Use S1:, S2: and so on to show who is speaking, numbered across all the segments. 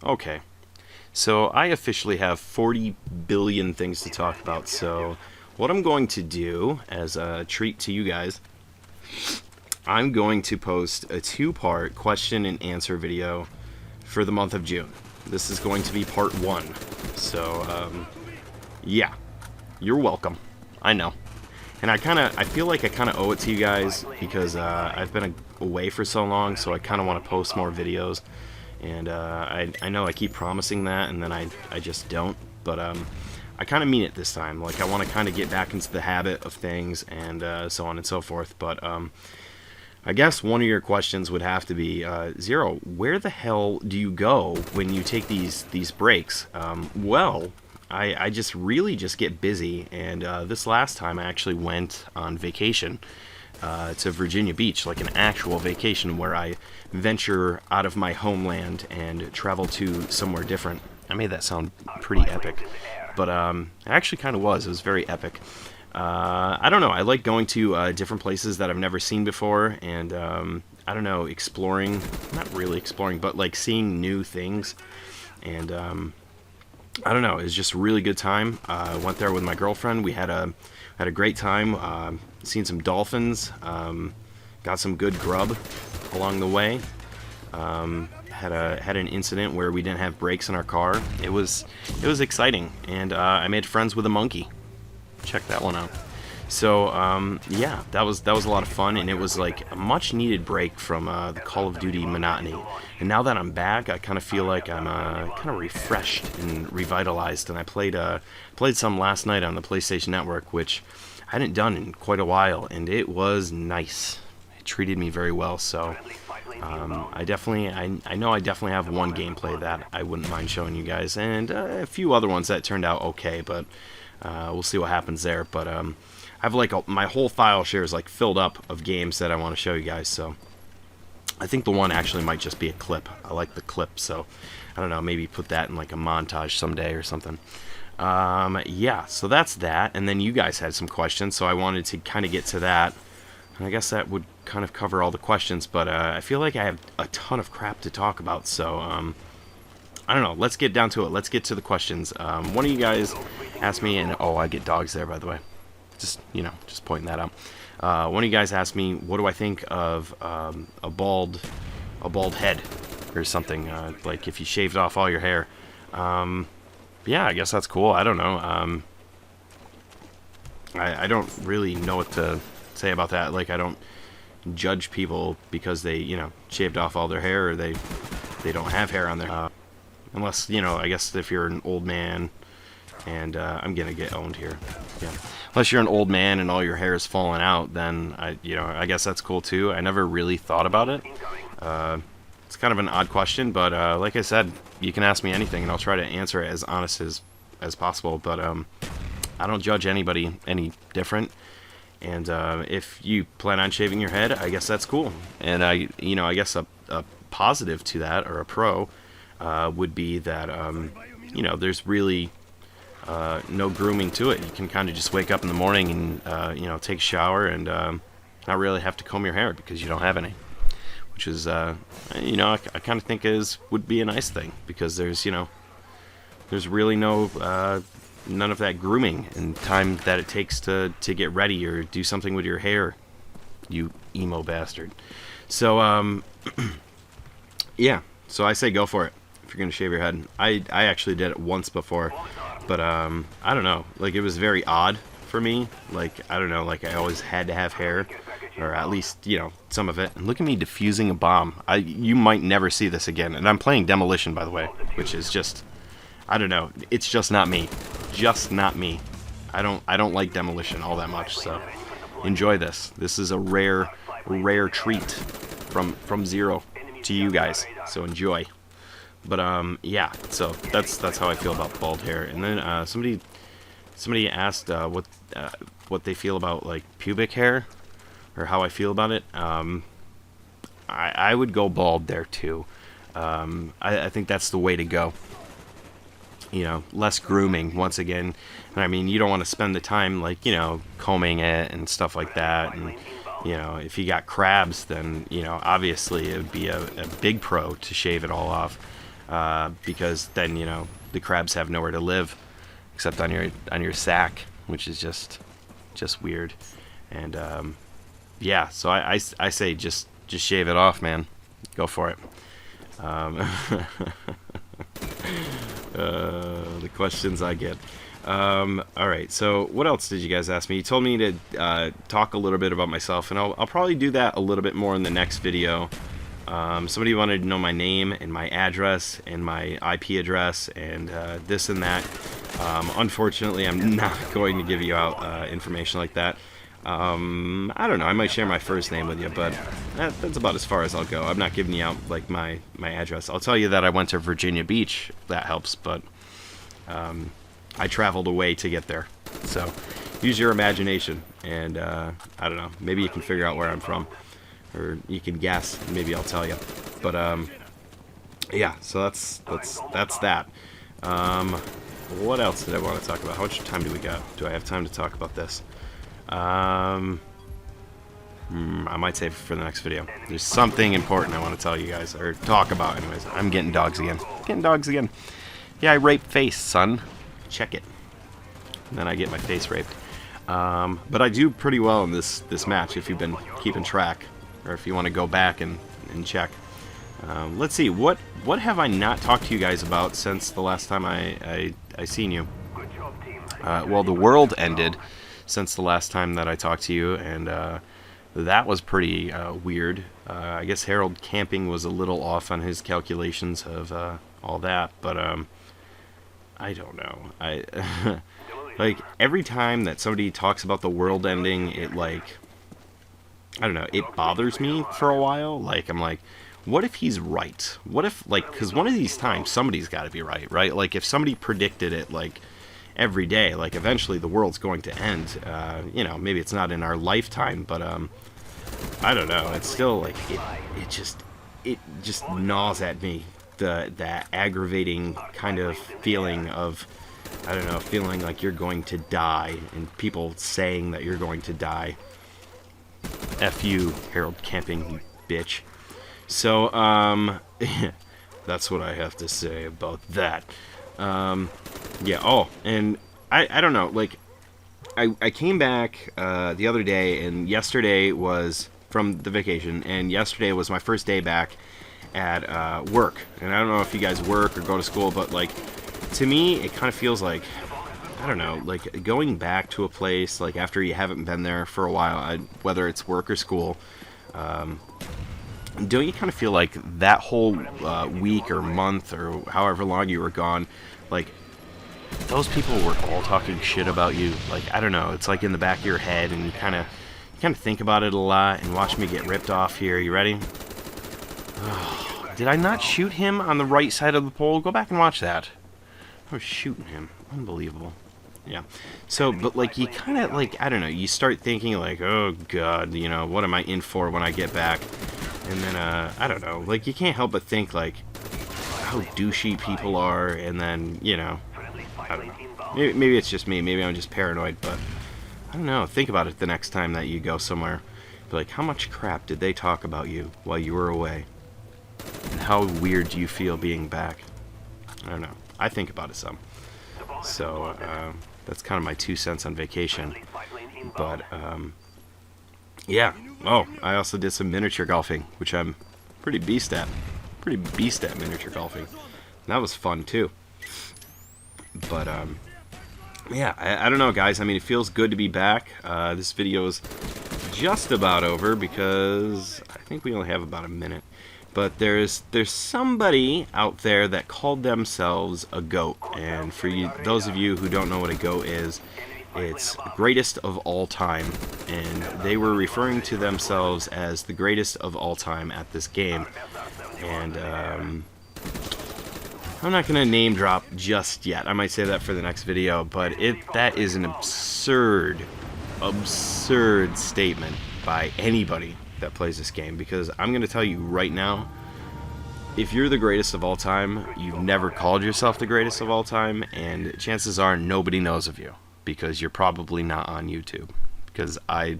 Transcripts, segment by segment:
S1: Okay. So I officially have 40 billion things to talk about. So what I'm going to do as a treat to you guys, I'm going to post a two-part question and answer video for the month of June. This is going to be part one. So yeah, you're welcome. I know. And I feel like I kind of owe it to you guys because I've been away for so long, so I kind of want to post more videos. And I know I keep promising that, and then I just don't. But I kind of mean it this time. Like, I want to kind of get back into the habit of things, and so on and so forth. But I guess one of your questions would have to be, Zero, where the hell do you go when you take these breaks? Well, I just really just get busy, and this last time I actually went on vacation to Virginia Beach, like an actual vacation where I venture out of my homeland and travel to somewhere different. I made that sound pretty epic, but it actually kind of was. It was very epic. I don't know. I like going to different places that I've never seen before, and I don't know, exploring. Not really exploring, but like seeing new things. And I don't know. It was just a really good time. Went there with my girlfriend. We had a great time. Seen some dolphins. Got some good grub along the way. Had an incident where we didn't have brakes in our car. It was exciting, and I made friends with a monkey. Check that one out. So yeah, that was a lot of fun, and it was like a much needed break from the Call of Duty monotony. And now that I'm back, I kind of feel like I'm kind of refreshed and revitalized. And I played some last night on the PlayStation Network, which I hadn't done in quite a while, and it was nice. It treated me very well. So I know I definitely have one gameplay that I wouldn't mind showing you guys, and a few other ones that turned out okay, but we'll see what happens there. But I have like my whole file share is like filled up of games that I want to show you guys. So I think the one actually might just be a clip. I like the clip, so I don't know, maybe put that in like a montage someday or something. Yeah, so that's that. And then you guys had some questions, so I wanted to kind of get to that. And I guess that would kind of cover all the questions, but I feel like I have a ton of crap to talk about, so I don't know. Let's get down to it. Let's get to the questions. One of you guys asked me, and oh, I get dogs there, by the way. Just pointing that out. One of you guys asked me, what do I think of a bald head or something, like if you shaved off all your hair. Yeah, I guess that's cool. I don't know. I don't really know what to say about that. Like, I don't judge people because they, shaved off all their hair, or they don't have hair on their unless, I guess if you're an old man, and I'm gonna get owned here. Yeah. Unless you're an old man and all your hair is falling out, then I guess that's cool too. I never really thought about it. It's kind of an odd question, but like I said, you can ask me anything, and I'll try to answer it as honest as possible. But I don't judge anybody any different. And if you plan on shaving your head, I guess that's cool. And I guess a positive to that, or a pro, would be that there's really no grooming to it. You can kind of just wake up in the morning and take a shower and not really have to comb your hair because you don't have any, which is I kind of think would be a nice thing, because there's really none of that grooming and time that it takes to get ready or do something with your hair, you emo bastard. So yeah, so I say go for it if you're gonna shave your head. I actually did it once before, but I don't know, like, it was very odd for me. Like, I don't know, like, I always had to have hair, or at least some of it. And look at me defusing a bomb. You might never see this again. And I'm playing Demolition, by the way, which is just, I don't know, it's just not me. Just not me. I don't like Demolition all that much, so enjoy this. This is a rare treat from Zero to you guys, so enjoy. But yeah, so that's how I feel about bald hair. And then somebody asked what they feel about like pubic hair, or how I feel about it. I would go bald there too. I think that's the way to go. Less grooming once again. And I mean, you don't want to spend the time like combing it and stuff like that. And if you got crabs, then obviously it would be a big pro to shave it all off. because then the crabs have nowhere to live except on your sack, which is just weird. And yeah, so I say just shave it off, man. Go for it. The questions I get. Alright, so what else did you guys ask me? You told me to talk a little bit about myself, and I'll probably do that a little bit more in the next video. Somebody wanted to know my name and my address and my IP address and this and that. Unfortunately, I'm not going to give you out information like that. I don't know, I might share my first name with you, but that's about as far as I'll go. I'm not giving you out like my address. I'll tell you that I went to Virginia Beach, if that helps, but I traveled away to get there. So use your imagination, and I don't know, maybe you can figure out where I'm from, or you can guess, maybe I'll tell you. But yeah, so that's that. What else did I want to talk about? How much time do we got? Do I have time to talk about this? I might save it for the next video. There's something important I want to tell you guys, or talk about anyways. I'm getting dogs again. Yeah, I rape face, son. Check it. And then I get my face raped. But I do pretty well in this match, if you've been keeping track, or if you want to go back and check. Let's see, what have I not talked to you guys about since the last time I seen you? Well, the world ended since the last time that I talked to you, and that was pretty weird. I guess Harold Camping was a little off on his calculations of all that, but I don't know. Like, every time that somebody talks about the world ending, it, like, I don't know, it bothers me for a while. Like, I'm like, what if he's right? What if, like, because one of these times somebody's got to be right, right? Like, if somebody predicted it, like, every day, like, eventually the world's going to end. Maybe it's not in our lifetime, but I don't know. It's still, like, it just gnaws at me, that aggravating kind of feeling of, I don't know, feeling like you're going to die, and people saying that you're going to die. F you, Harold Camping, you bitch. So, that's what I have to say about that. Yeah, oh, and I don't know, like, I came back the other day, and yesterday was from the vacation, and yesterday was my first day back at work. And I don't know if you guys work or go to school, but, like, to me, it kind of feels like, I don't know, like, going back to a place, like, after you haven't been there for a while, whether it's work or school, don't you kind of feel like that whole week or month or however long you were gone, like, those people were all talking shit about you? Like, I don't know, it's like in the back of your head, and you kind of think about it a lot. And watch me get ripped off here. You ready? Oh, did I not shoot him on the right side of the pole? Go back and watch that. I was shooting him. Unbelievable. Yeah. So, but, like, you kind of, like, I don't know, you start thinking, like, oh god, what am I in for when I get back? And then, I don't know, like, you can't help but think, like, how douchey people are, and then, I don't know. Maybe it's just me, maybe I'm just paranoid, but I don't know, think about it the next time that you go somewhere. Be like, how much crap did they talk about you while you were away? And how weird do you feel being back? I don't know. I think about it some. So, that's kind of my 2 cents on vacation. But, yeah. Oh, I also did some miniature golfing, which I'm pretty beast at. Pretty beast at miniature golfing. And that was fun, too. But, yeah, I don't know, guys. I mean, it feels good to be back. This video is just about over because I think we only have about a minute. But there's somebody out there that called themselves a goat, and for you, those of you who don't know what a goat is, it's greatest of all time, and they were referring to themselves as the greatest of all time at this game. And I'm not gonna name drop just yet. I might say that for the next video, but that is an absurd statement by anybody that plays this game, because I'm going to tell you right now, if you're the greatest of all time, you've never called yourself the greatest of all time, and chances are nobody knows of you, because you're probably not on YouTube, because I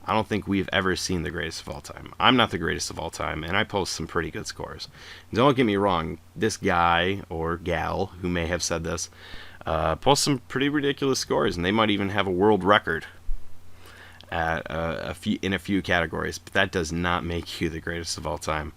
S1: I don't think we've ever seen the greatest of all time. I'm not the greatest of all time, and I post some pretty good scores. Don't get me wrong, this guy or gal who may have said this posts some pretty ridiculous scores, and they might even have a world record at in a few categories, but that does not make you the greatest of all time.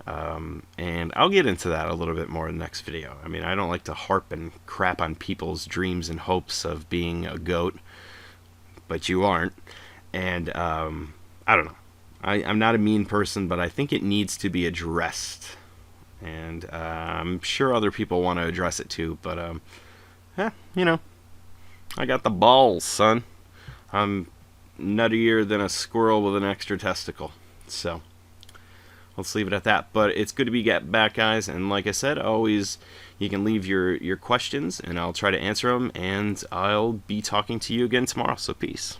S1: And I'll get into that a little bit more in the next video. I mean, I don't like to harp and crap on people's dreams and hopes of being a GOAT, but you aren't. And I don't know. I'm not a mean person, but I think it needs to be addressed. And I'm sure other people want to address it too, but you know, I got the balls, son. I'm nuttier than a squirrel with an extra testicle. So let's leave it at that. But it's good to be back, guys. And like I said, always you can leave your questions, and I'll try to answer them. And I'll be talking to you again tomorrow. So peace.